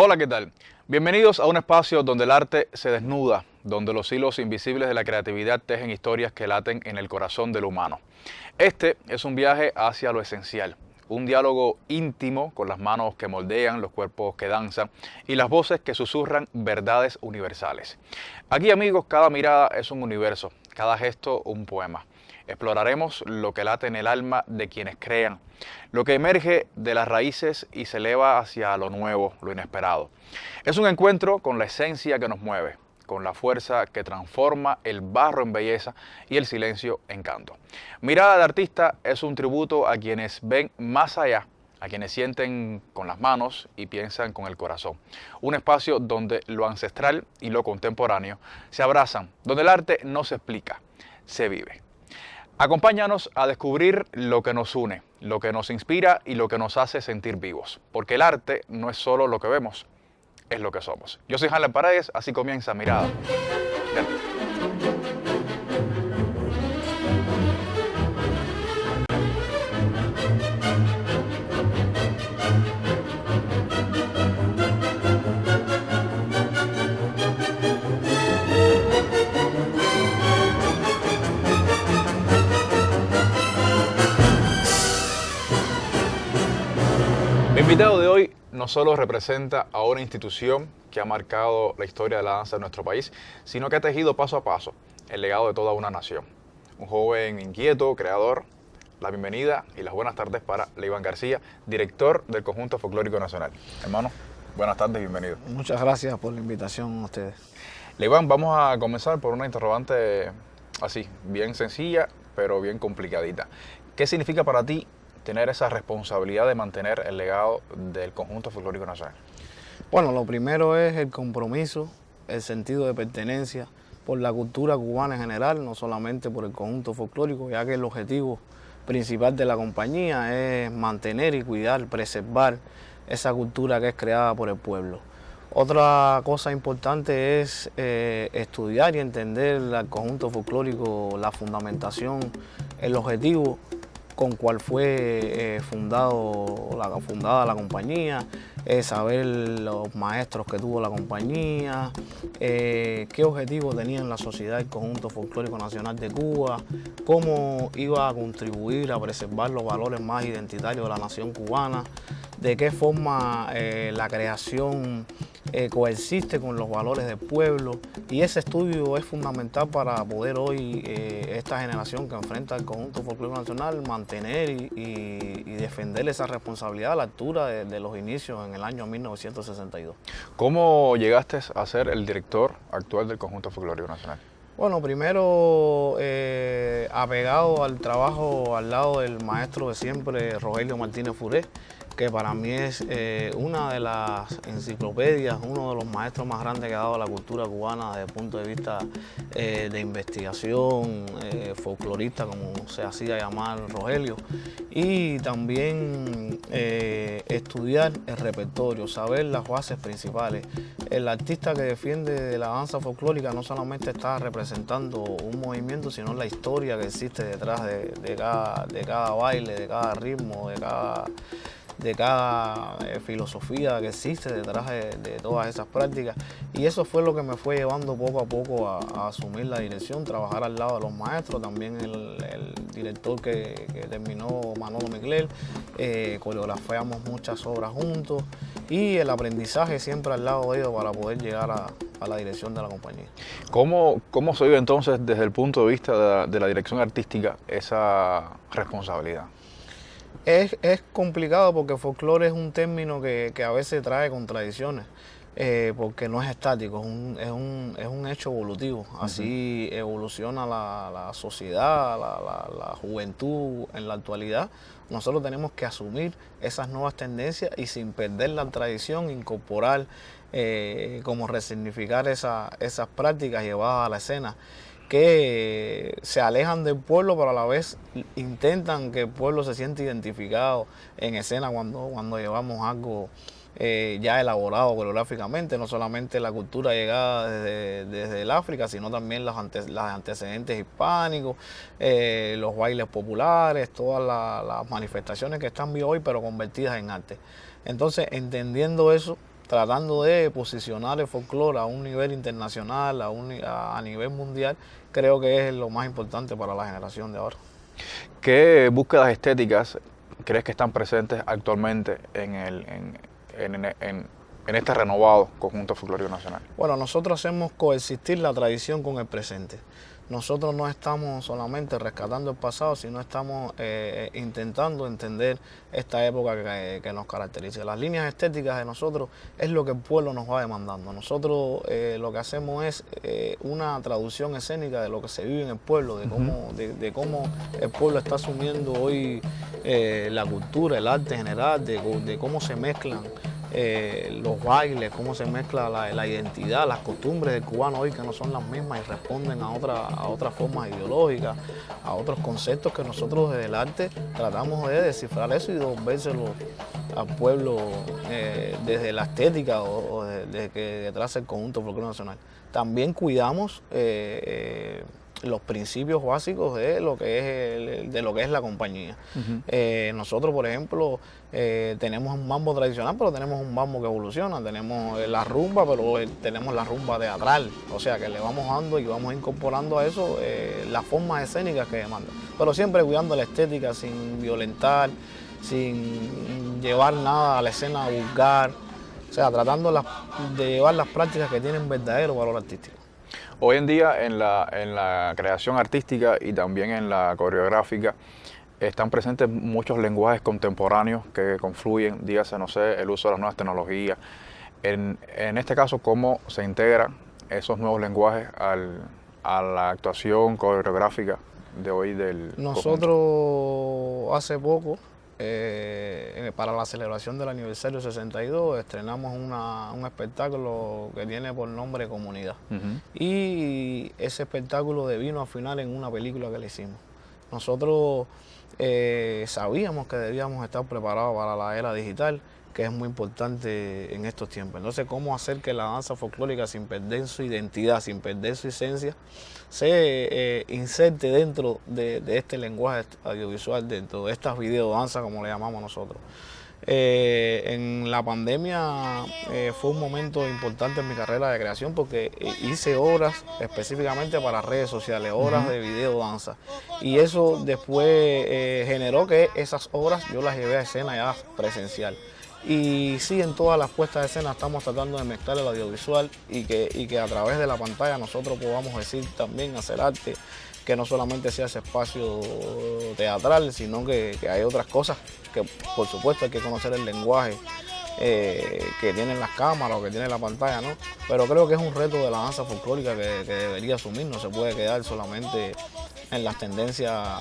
Hola, ¿qué tal? Bienvenidos a un espacio donde el arte se desnuda, donde los hilos invisibles de la creatividad tejen historias que laten en el corazón del humano. Este es un viaje hacia lo esencial, un diálogo íntimo con las manos que moldean, los cuerpos que danzan y las voces que susurran verdades universales. Aquí, amigos, cada mirada es un universo, cada gesto un poema. Exploraremos lo que late en el alma de quienes crean, lo que emerge de las raíces y se eleva hacia lo nuevo, lo inesperado. Es un encuentro con la esencia que nos mueve, con la fuerza que transforma el barro en belleza y el silencio en canto. Mirada de Artista es un tributo a quienes ven más allá, a quienes sienten con las manos y piensan con el corazón. Un espacio donde lo ancestral y lo contemporáneo se abrazan, donde el arte no se explica, se vive. Acompáñanos a descubrir lo que nos une, lo que nos inspira y lo que nos hace sentir vivos. Porque el arte no es solo lo que vemos, es lo que somos. Yo soy Hanler Paredes, así comienza Mirada. Mi invitado de hoy no solo representa a una institución que ha marcado la historia de la danza de nuestro país, sino que ha tejido paso a paso el legado de toda una nación. Un joven inquieto, creador. La bienvenida y las buenas tardes para Leivan García, director del Conjunto Folclórico Nacional. Hermano, buenas tardes, bienvenido. Muchas gracias por la invitación a ustedes. Leivan, vamos a comenzar por una interrogante así, bien sencilla, pero bien complicadita. ¿Qué significa para ti tener esa responsabilidad de mantener el legado del Conjunto Folclórico Nacional? Bueno, lo primero es el compromiso, el sentido de pertenencia por la cultura cubana en general, no solamente por el conjunto folclórico, ya que el objetivo principal de la compañía es mantener y cuidar, preservar esa cultura que es creada por el pueblo. Otra cosa importante es estudiar y entender el conjunto folclórico, la fundamentación, el objetivo con cuál fue fundada la compañía, saber los maestros que tuvo la compañía, qué objetivo tenía en la sociedad el Conjunto Folclórico Nacional de Cuba, cómo iba a contribuir a preservar los valores más identitarios de la nación cubana, de qué forma la creación coexiste con los valores del pueblo, y ese estudio es fundamental para poder hoy esta generación que enfrenta el Conjunto Folclórico Nacional mantener y defender esa responsabilidad a la altura de los inicios en el año 1962. ¿Cómo llegaste a ser el director actual del Conjunto Folclórico Nacional? Bueno, primero apegado al trabajo al lado del maestro de siempre, Rogelio Martínez Furé, que para mí es una de las enciclopedias, uno de los maestros más grandes que ha dado la cultura cubana desde el punto de vista de investigación, folclorista, como se hacía llamar Rogelio, y también estudiar el repertorio, saber las bases principales. El artista que defiende la danza folclórica no solamente está representando un movimiento, sino la historia que existe detrás de cada baile, de cada ritmo, de cada filosofía que existe detrás de todas esas prácticas, y eso fue lo que me fue llevando poco a poco a asumir la dirección, trabajar al lado de los maestros, también el director que terminó, Manolo Micler, coreografiamos muchas obras juntos y el aprendizaje siempre al lado de ellos para poder llegar a la dirección de la compañía. ¿Cómo se vive entonces desde el punto de vista de la dirección artística esa responsabilidad? Es complicado porque folclore es un término que a veces trae contradicciones, porque no es estático, es un hecho evolutivo. Así evoluciona la sociedad, la juventud en la actualidad. Nosotros tenemos que asumir esas nuevas tendencias y sin perder la tradición, incorporar, como resignificar esas prácticas llevadas a la escena, que se alejan del pueblo, pero a la vez intentan que el pueblo se sienta identificado en escena cuando llevamos algo ya elaborado coreográficamente, no solamente la cultura llegada desde el África, sino también los antecedentes hispánicos, los bailes populares, todas las manifestaciones que están vivas hoy, pero convertidas en arte. Entonces, entendiendo eso, tratando de posicionar el folclore a un nivel internacional, a nivel mundial, creo que es lo más importante para la generación de ahora. ¿Qué búsquedas estéticas crees que están presentes actualmente en este renovado conjunto folclórico nacional? Bueno, nosotros hacemos coexistir la tradición con el presente. Nosotros no estamos solamente rescatando el pasado, sino estamos intentando entender esta época que nos caracteriza. Las líneas estéticas de nosotros es lo que el pueblo nos va demandando. Nosotros lo que hacemos es una traducción escénica de lo que se vive en el pueblo, de cómo el pueblo está asumiendo hoy la cultura, el arte en general, de cómo se mezclan los bailes, cómo se mezcla la identidad, las costumbres del cubano hoy que no son las mismas y responden a otras formas ideológicas, a otros conceptos que nosotros desde el arte tratamos de descifrar eso y devolvérselo al pueblo desde la estética o desde que detrás del conjunto folclórico nacional. También cuidamos los principios básicos de lo que es la compañía. Nosotros, por ejemplo, tenemos un mambo tradicional, pero tenemos un mambo que evoluciona. Tenemos la rumba, pero tenemos la rumba teatral. O sea, que le vamos dando y vamos incorporando a eso las formas escénicas que demandan. Pero siempre cuidando la estética, sin violentar, sin llevar nada a la escena vulgar. O sea, tratando de llevar las prácticas que tienen verdadero valor artístico. Hoy en día en la creación artística y también en la coreográfica están presentes muchos lenguajes contemporáneos que confluyen, dígase, no sé, el uso de las nuevas tecnologías. En este caso, ¿cómo se integran esos nuevos lenguajes a la actuación coreográfica de hoy del Nosotros hace poco, para la celebración del aniversario 62, estrenamos un espectáculo que tiene por nombre Comunidad. Y ese espectáculo devino al final en una película que le hicimos. Nosotros sabíamos que debíamos estar preparados para la era digital, que es muy importante en estos tiempos. Entonces, ¿cómo hacer que la danza folclórica, sin perder su identidad, sin perder su esencia, se inserte dentro de este lenguaje audiovisual, dentro de estas videodanzas, como le llamamos nosotros? En la pandemia fue un momento importante en mi carrera de creación porque hice obras específicamente para redes sociales, obras de videodanza. Y eso después generó que esas obras yo las llevé a escena ya presencial. Y sí, en todas las puestas de escena estamos tratando de mezclar el audiovisual y que a través de la pantalla nosotros podamos decir también, hacer arte, que no solamente sea ese espacio teatral, sino que hay otras cosas que por supuesto hay que conocer el lenguaje que tienen las cámaras o que tiene la pantalla, ¿no? Pero creo que es un reto de la danza folclórica que debería asumir, no se puede quedar solamente en las tendencias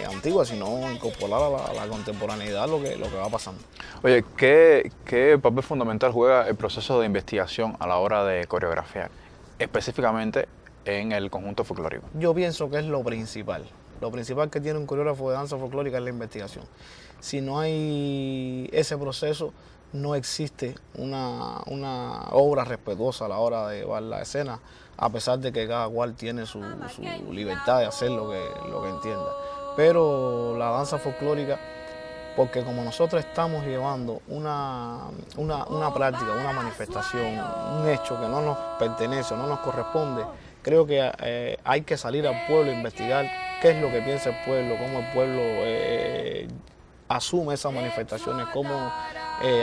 antiguas, sino incorporar a la contemporaneidad lo que va pasando. Oye, ¿qué papel fundamental juega el proceso de investigación a la hora de coreografiar, específicamente en el conjunto folclórico? Yo pienso que es lo principal. Lo principal que tiene un coreógrafo de danza folclórica es la investigación. Si no hay ese proceso, no existe una obra respetuosa a la hora de llevar la escena, a pesar de que cada cual tiene su libertad de hacer lo que entienda. Pero la danza folclórica, porque como nosotros estamos llevando una práctica, una manifestación, un hecho que no nos pertenece, no nos corresponde, creo que hay que salir al pueblo a investigar qué es lo que piensa el pueblo, cómo el pueblo asume esas manifestaciones, cómo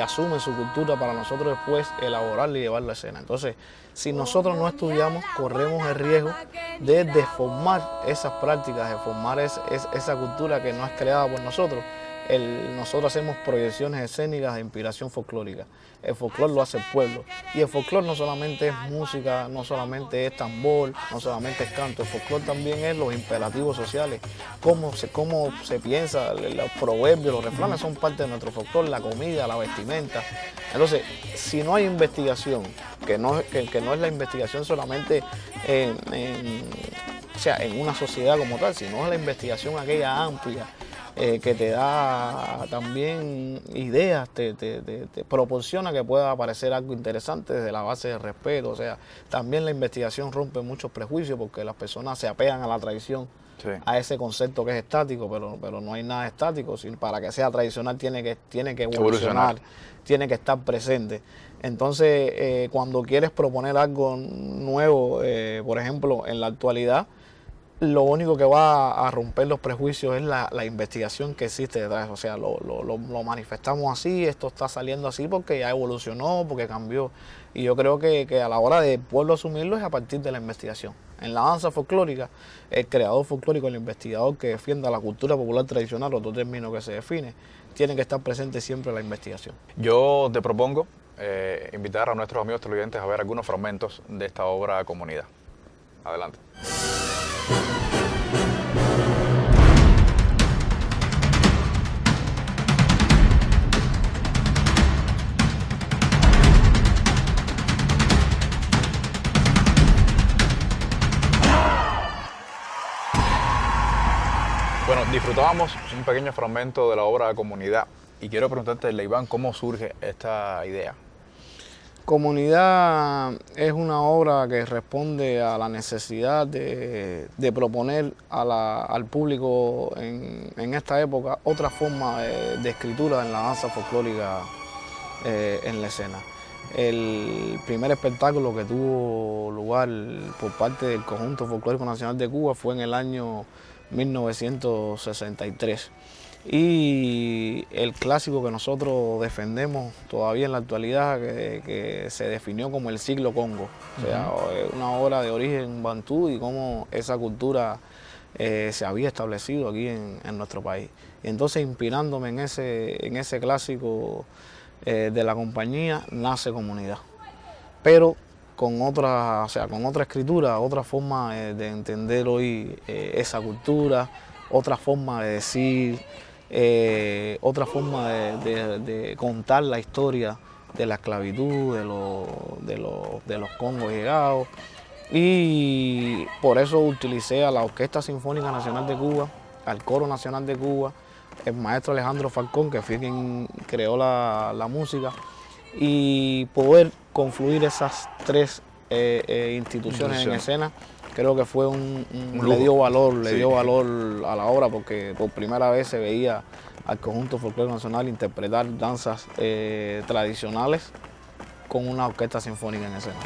asume su cultura para nosotros después elaborarla y llevarla a escena. Entonces, si nosotros no estudiamos, corremos el riesgo de deformar esas prácticas, de formar esa cultura que no es creada por nosotros. Nosotros hacemos proyecciones escénicas de inspiración folclórica. El folclore lo hace el pueblo. Y el folclore no solamente es música, no solamente es tambor, no solamente es canto. El folclore también es los imperativos sociales. Cómo se piensa, los proverbios, los refranes son parte de nuestro folclore, la comida, la vestimenta. Entonces, si no hay investigación, que no es la investigación solamente en una sociedad como tal, sino la investigación aquella amplia, que te da también ideas, te proporciona que pueda aparecer algo interesante desde la base de respeto. O sea, también la investigación rompe muchos prejuicios porque las personas se apegan a la tradición a ese concepto que es estático, pero no hay nada estático. Para que sea tradicional tiene que evolucionar, tiene que estar presente. Entonces, cuando quieres proponer algo nuevo, por ejemplo, en la actualidad, lo único que va a romper los prejuicios es la investigación que existe detrás. O sea, lo manifestamos así, esto está saliendo así porque ya evolucionó, porque cambió. Y yo creo que a la hora de poderlo asumirlo es a partir de la investigación. En la danza folclórica, el creador folclórico, el investigador que defienda la cultura popular tradicional, otro término que se define, tiene que estar presente siempre la investigación. Yo te propongo invitar a nuestros amigos televidentes a ver algunos fragmentos de esta obra Comunidad. Adelante. Bueno, disfrutábamos un pequeño fragmento de la obra Comunidad y quiero preguntarte, Leiván, ¿cómo surge esta idea? Comunidad es una obra que responde a la necesidad de proponer al público en esta época otra forma de escritura en la danza folclórica en la escena. El primer espectáculo que tuvo lugar por parte del Conjunto Folclórico Nacional de Cuba fue en el año 1963. Y el clásico que nosotros defendemos todavía en la actualidad, que se definió como el siglo Congo, o sea, una obra de origen bantú y cómo esa cultura se había establecido aquí en nuestro país. Y entonces, inspirándome en ese clásico de la compañía, nace Comunidad. Pero con otra escritura, otra forma de entender hoy esa cultura, otra forma de decir, otra forma de contar la historia de la esclavitud, de los Congos llegados. Y por eso utilicé a la Orquesta Sinfónica Nacional de Cuba, al Coro Nacional de Cuba, el maestro Alejandro Falcón, que fue quien creó la música, y poder confluir esas tres instituciones en escena, creo que fue le dio valor a la obra, porque por primera vez se veía al Conjunto Folclórico Nacional interpretar danzas tradicionales con una orquesta sinfónica en escena.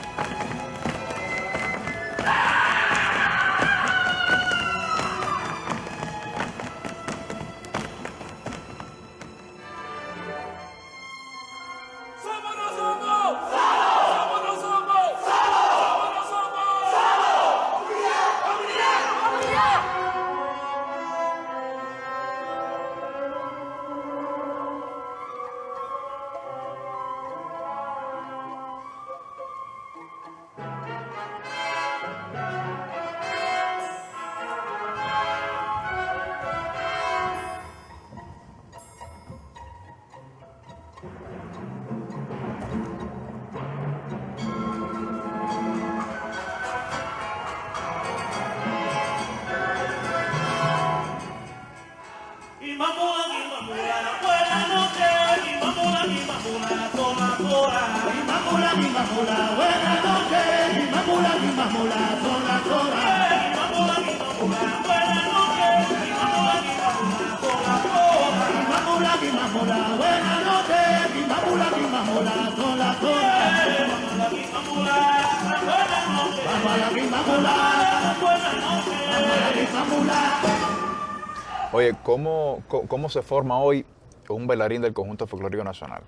Oye, ¿cómo se forma hoy un bailarín del Conjunto Folclórico Nacional?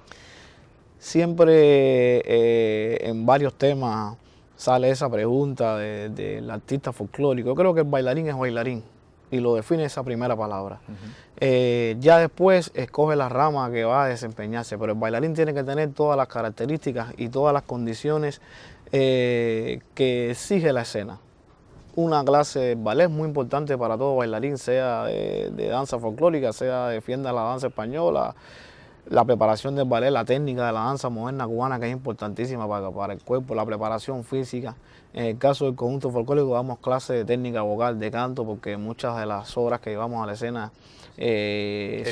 Siempre en varios temas sale esa pregunta del artista folclórico. Yo creo que el bailarín es bailarín y lo define esa primera palabra. Ya después escoge la rama que va a desempeñarse, pero el bailarín tiene que tener todas las características y todas las condiciones que exige la escena. Una clase de ballet es muy importante para todo bailarín, sea de danza folclórica, sea defienda la danza española, la preparación del ballet, la técnica de la danza moderna cubana, que es importantísima para el cuerpo, la preparación física. En el caso del Conjunto Folclórico damos clases de técnica vocal, de canto, porque muchas de las obras que llevamos a la escena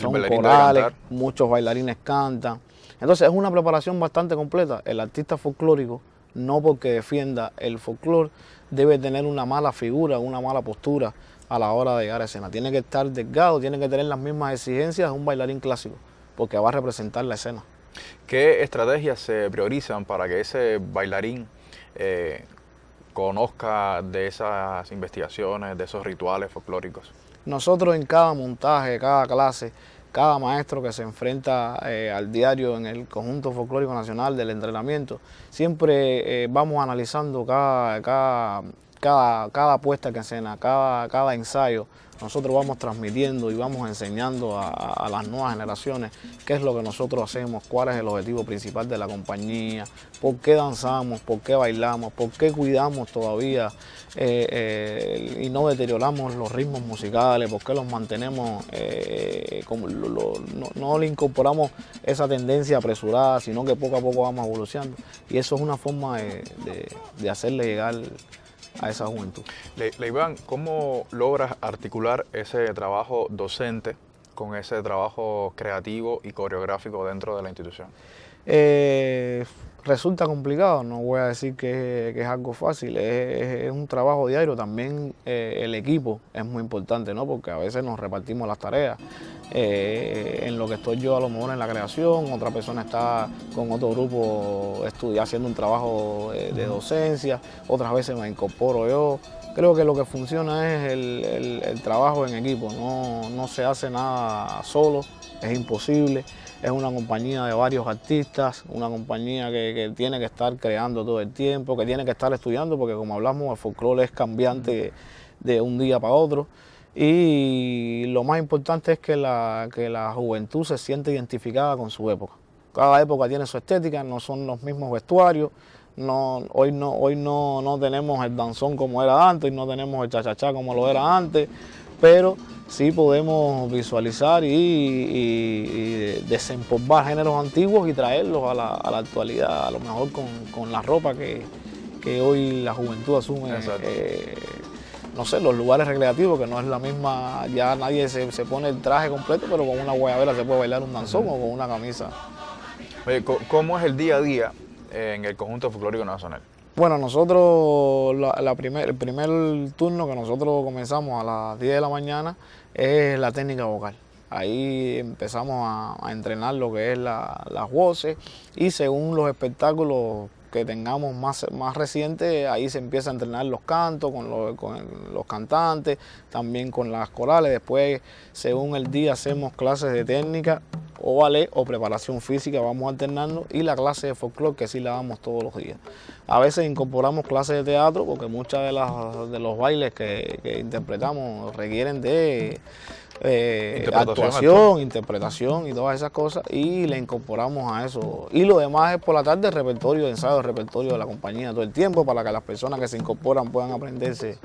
son corales, muchos bailarines cantan. Entonces es una preparación bastante completa. El artista folclórico, no porque defienda el folclore, debe tener una mala figura, una mala postura, a la hora de llegar a escena. Tiene que estar delgado, tiene que tener las mismas exigencias de un bailarín clásico, porque va a representar la escena. ¿Qué estrategias se priorizan para que ese bailarín conozca de esas investigaciones, de esos rituales folclóricos? Nosotros en cada montaje, cada clase, cada maestro que se enfrenta al diario en el Conjunto Folclórico Nacional del entrenamiento, siempre vamos analizando cada puesta en escena, cada ensayo. Nosotros vamos transmitiendo y vamos enseñando a las nuevas generaciones qué es lo que nosotros hacemos, cuál es el objetivo principal de la compañía, por qué danzamos, por qué bailamos, por qué cuidamos todavía y no deterioramos los ritmos musicales, por qué los mantenemos, no le incorporamos esa tendencia apresurada, sino que poco a poco vamos evolucionando. Y eso es una forma de hacerle llegar a esa juventud. Leiván, ¿cómo logras articular ese trabajo docente con ese trabajo creativo y coreográfico dentro de la institución? Resulta complicado, no voy a decir que es algo fácil, es un trabajo diario. También el equipo es muy importante, ¿no? Porque a veces nos repartimos las tareas. En lo que estoy yo a lo mejor en la creación, otra persona está con otro grupo haciendo un trabajo de docencia, otras veces me incorporo yo. Creo que lo que funciona es el trabajo en equipo, no se hace nada solo, es imposible. Es una compañía de varios artistas, una compañía que tiene que estar creando todo el tiempo, que tiene que estar estudiando, porque como hablamos, el folclore es cambiante de un día para otro. Y lo más importante es que la juventud se siente identificada con su época. Cada época tiene su estética, no son los mismos vestuarios. Hoy no tenemos el danzón como era antes, no tenemos el cha-cha-cha como lo era antes, pero sí podemos visualizar y desempolvar géneros antiguos y traerlos a la actualidad, a lo mejor con la ropa que hoy la juventud asume. No sé, los lugares recreativos, que no es la misma, ya nadie se pone el traje completo, pero con una guayabera se puede bailar un danzón o con una camisa. Oye, ¿cómo es el día a día en el Conjunto Folclórico Nacional? Bueno, nosotros, el primer turno que nosotros comenzamos a las 10 de la mañana es la técnica vocal. Ahí empezamos a entrenar lo que es las voces y según los espectáculos que tengamos más recientes, ahí se empieza a entrenar los cantos con los cantantes, también con las corales. Después, según el día, hacemos clases de técnica o ballet o preparación física, vamos alternando, y la clase de folclore, que sí la damos todos los días. A veces incorporamos clases de teatro porque muchos de los bailes que interpretamos requieren de actuación, interpretación y todas esas cosas, y le incorporamos a eso. Y lo demás es por la tarde repertorio, ensayo de repertorio de la compañía todo el tiempo, para que las personas que se incorporan puedan aprenderse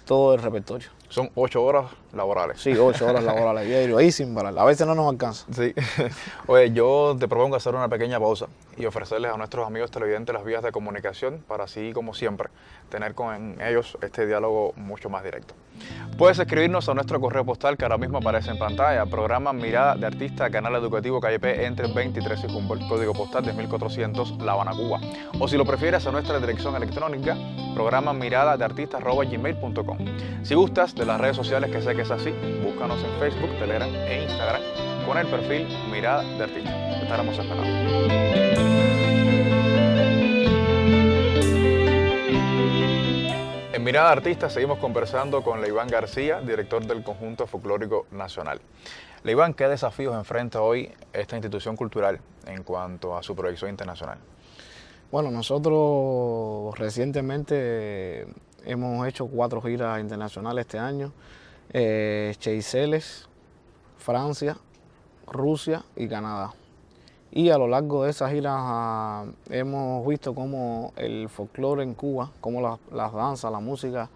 todo el repertorio. Son 8 horas laborales. Sí, 8 horas laborales diario, ahí sin parar. A veces no nos alcanza. Sí. Oye, yo te propongo hacer una pequeña pausa y ofrecerles a nuestros amigos televidentes las vías de comunicación para así, como siempre, tener con ellos este diálogo mucho más directo. Puedes escribirnos a nuestro correo postal que ahora mismo aparece en pantalla, programa Mirada de Artista, Canal Educativo Calle P, entre 23 y Humboldt, código postal 10400, La Habana, Cuba. O si lo prefieres, a nuestra dirección electrónica, programa miradadeartista@gmail.com. Si gustas de las redes sociales, que sé que es así, búscanos en Facebook, Telegram e Instagram con el perfil Mirada de Artista. Te estaremos esperando. En Mirada Artista seguimos conversando con Leiván García, director del Conjunto Folclórico Nacional. Leiván, ¿qué desafíos enfrenta hoy esta institución cultural en cuanto a su proyección internacional? Bueno, nosotros recientemente hemos hecho 4 giras internacionales este año. Seychelles, Francia, Rusia y Canadá. Y a lo largo de esas giras hemos visto cómo el folclore en Cuba, cómo las danzas, la música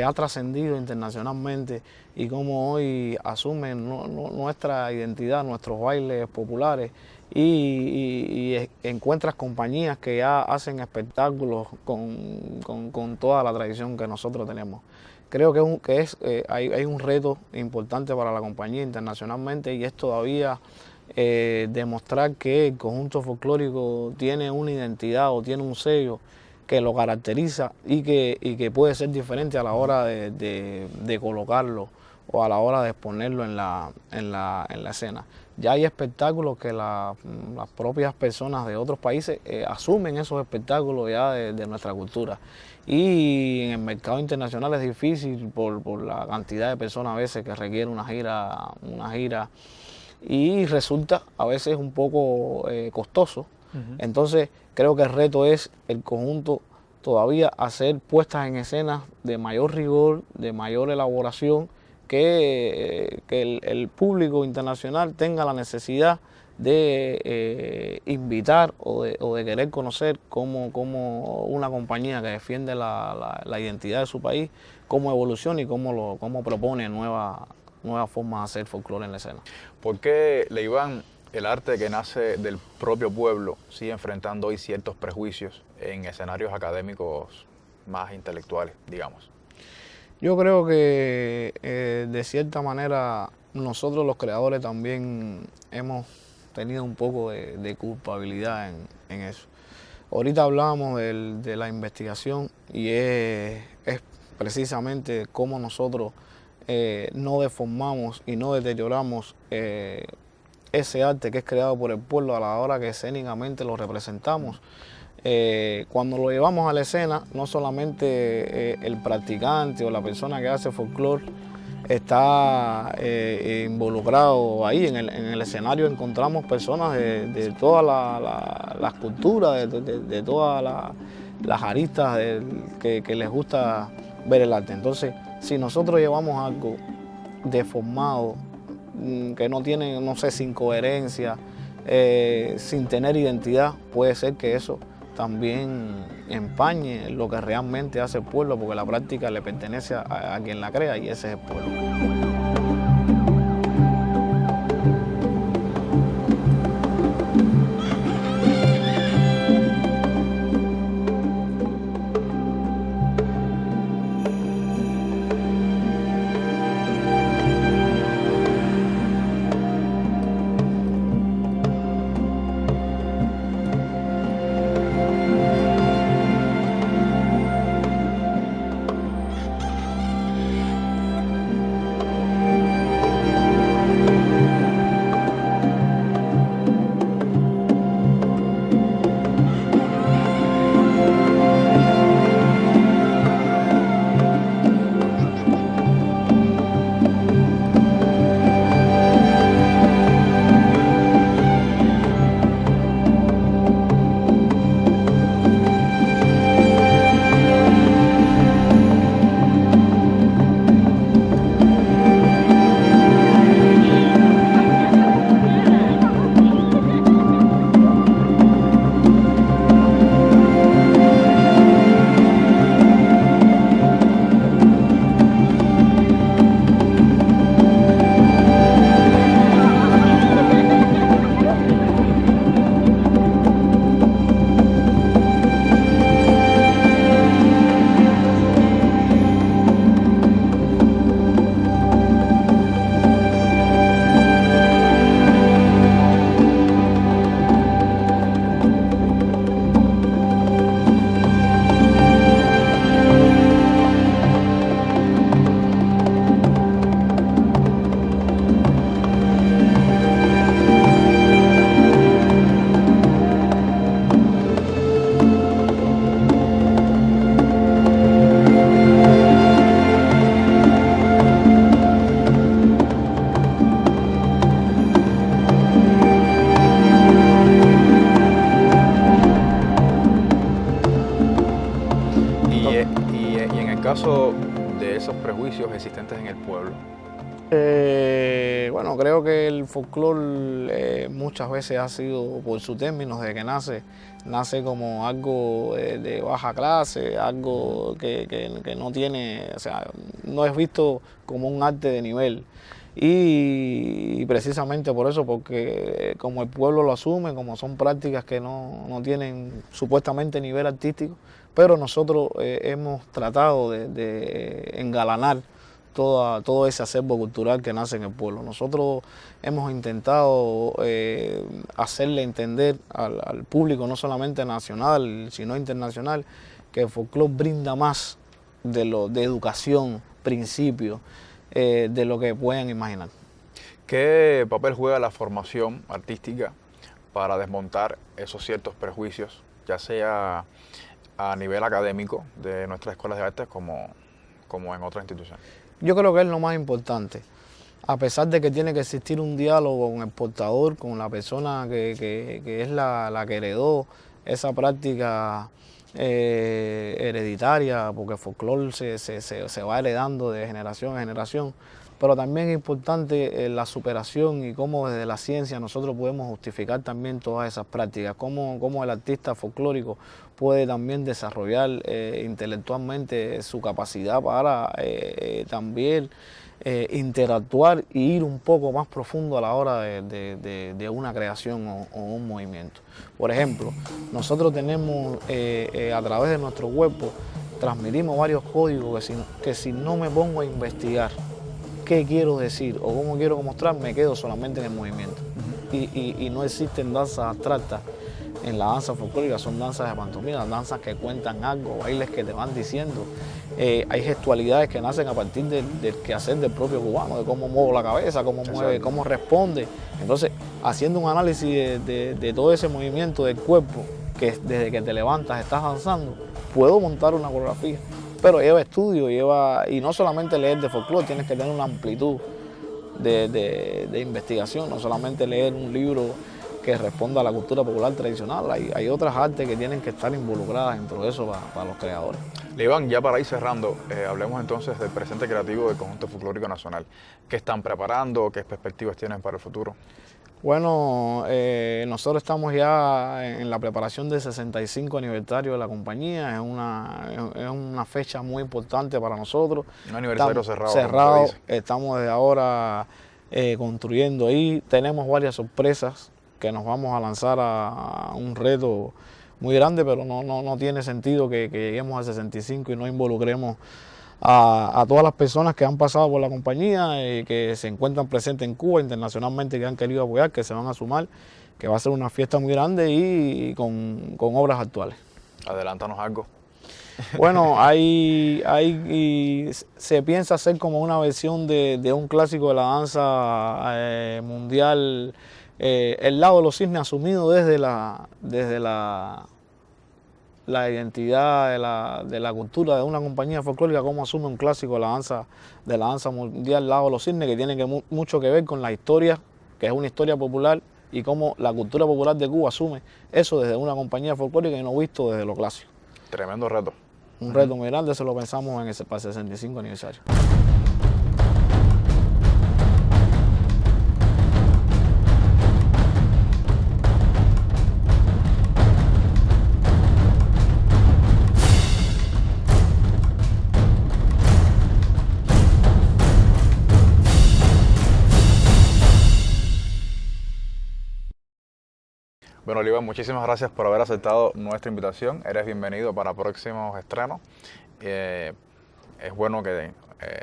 ha trascendido internacionalmente y cómo hoy asumen nuestra identidad, nuestros bailes populares, y encuentras compañías que ya hacen espectáculos con toda la tradición que nosotros tenemos. Creo que hay un reto importante para la compañía internacionalmente, y es todavía demostrar que el conjunto folclórico tiene una identidad o tiene un sello que lo caracteriza y que puede ser diferente a la hora de colocarlo o a la hora de exponerlo en la escena. Ya hay espectáculos que las propias personas de otros países asumen esos espectáculos ya de nuestra cultura. Y en el mercado internacional es difícil por la cantidad de personas a veces que requiere una gira y resulta a veces un poco costoso. Entonces creo que el reto es el conjunto todavía hacer puestas en escena de mayor rigor, de mayor elaboración, que el público internacional tenga la necesidad de invitar o de querer conocer cómo una compañía que defiende la identidad de su país, cómo evoluciona y cómo propone nuevas formas de hacer folclore en la escena. ¿Por qué, Leiván, el arte que nace del propio pueblo sigue enfrentando hoy ciertos prejuicios en escenarios académicos más intelectuales, digamos? Yo creo que de cierta manera nosotros los creadores también hemos tenido un poco de culpabilidad en eso. Ahorita hablábamos de la investigación y es precisamente cómo nosotros no deformamos y no deterioramos ese arte que es creado por el pueblo a la hora que escénicamente lo representamos. Cuando lo llevamos a la escena, no solamente el practicante o la persona que hace folclore está involucrado ahí. En el escenario encontramos personas de todas las culturas, de todas las aristas que les gusta ver el arte. Entonces, si nosotros llevamos algo deformado, que no tiene, no sé, sin coherencia, sin tener identidad, puede ser que eso también empañe lo que realmente hace el pueblo, porque la práctica le pertenece a quien la crea y ese es el pueblo. caso de esos prejuicios existentes en el pueblo? Bueno, creo que el folclore muchas veces ha sido, por su término, desde que nace como algo de baja clase, algo que no tiene, o sea, no es visto como un arte de nivel. Y precisamente por eso, porque como el pueblo lo asume, como son prácticas que no tienen supuestamente nivel artístico, pero nosotros hemos tratado de engalanar todo ese acervo cultural que nace en el pueblo. Nosotros hemos intentado hacerle entender al público, no solamente nacional, sino internacional, que el folclore brinda más de educación, principios, de lo que puedan imaginar. ¿Qué papel juega la formación artística para desmontar esos ciertos prejuicios, ya sea a nivel académico de nuestras escuelas de arte como en otras instituciones? Yo creo que es lo más importante. A pesar de que tiene que existir un diálogo con el portador, con la persona que es la que heredó esa práctica hereditaria, porque el folclore se va heredando de generación en generación, pero también es importante la superación y cómo desde la ciencia nosotros podemos justificar también todas esas prácticas, cómo el artista folclórico puede también desarrollar intelectualmente su capacidad para también interactuar y ir un poco más profundo a la hora de una creación o un movimiento. Por ejemplo, nosotros tenemos a través de nuestro cuerpo, transmitimos varios códigos que si no me pongo a investigar qué quiero decir o cómo quiero mostrar, me quedo solamente en el movimiento. Y no existen danzas abstractas en la danza folclórica, son danzas de pantomima, danzas que cuentan algo, bailes que te van diciendo. Hay gestualidades que nacen a partir del quehacer del propio cubano, de cómo muevo la cabeza, cómo mueve, cómo responde. Entonces, haciendo un análisis de todo ese movimiento del cuerpo, que desde que te levantas estás danzando, puedo montar una coreografía. Pero lleva estudio, y no solamente leer de folclore, tienes que tener una amplitud de investigación, no solamente leer un libro que responda a la cultura popular tradicional, hay otras artes que tienen que estar involucradas dentro de eso para los creadores. Levan, ya para ir cerrando, hablemos entonces del presente creativo del Conjunto Folclórico Nacional. ¿Qué están preparando? ¿Qué perspectivas tienen para el futuro? Bueno, nosotros estamos ya en la preparación del 65 aniversario de la compañía, es una fecha muy importante para nosotros. Un aniversario cerrado, estamos desde ahora construyendo ahí, tenemos varias sorpresas que nos vamos a lanzar a un reto muy grande, pero no tiene sentido que lleguemos al 65 y no involucremos a todas las personas que han pasado por la compañía y que se encuentran presentes en Cuba internacionalmente, que han querido apoyar, que se van a sumar, que va a ser una fiesta muy grande y con obras actuales. Adelántanos algo. Bueno, se piensa hacer como una versión de un clásico de la danza mundial, El Lago de los Cisnes, asumido desde la identidad de la cultura de una compañía folclórica, como asume un clásico de la danza mundial, El Lago de los Cisnes, que tiene mucho que ver con la historia, que es una historia popular, y cómo la cultura popular de Cuba asume eso desde una compañía folclórica y no visto desde lo clásico. Tremendo reto. Un reto muy grande, eso lo pensamos para el 65 aniversario. Bueno, Levan, muchísimas gracias por haber aceptado nuestra invitación. Eres bienvenido para próximos estrenos. Es bueno que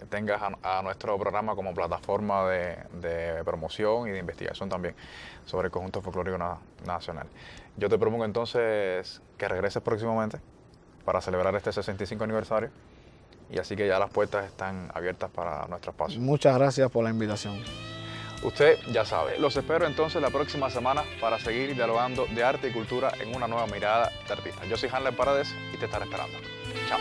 tengas a nuestro programa como plataforma de promoción y de investigación también sobre el Conjunto Folclórico Nacional. Yo te propongo entonces que regreses próximamente para celebrar este 65 aniversario, y así que ya las puertas están abiertas para nuestro espacio. Muchas gracias por la invitación. Usted ya sabe, los espero entonces la próxima semana para seguir dialogando de arte y cultura en una nueva mirada de artista. Yo soy Hanler Paredes y te estaré esperando. Chao.